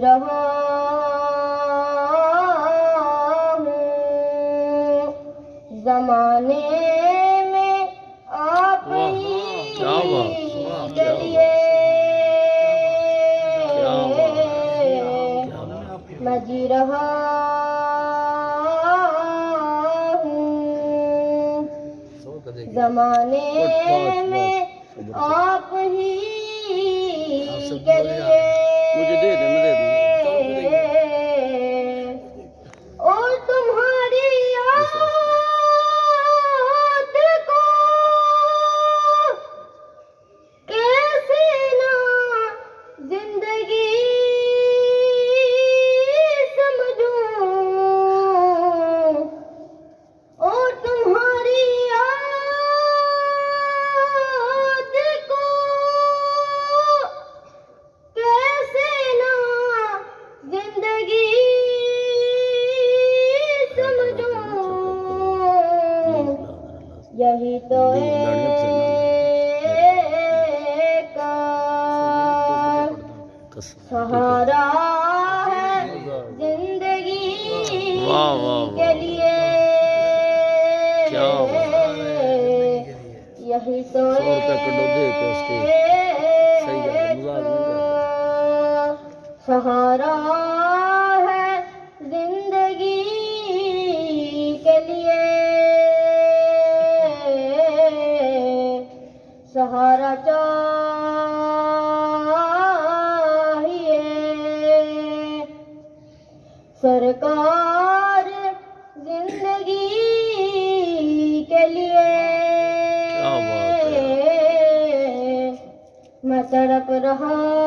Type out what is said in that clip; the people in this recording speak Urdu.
رہا ہوں زمانے میں آپ ہی کے لیے میں جی رہا ہوں زمانے میں آپ ہی کے لیے اور تمہاری یاد کو کیسے نہ زندگی سمجھوں اور تمہاری یاد کو کیسے نہ زندگی سمجھوں یہی تو ایک سہارا ہے زندگی کے لیے یہی تو سہارا ہے زندگی کے لیے سہارا چاہیے سرکار زندگی کے لیے میں تڑپ رہا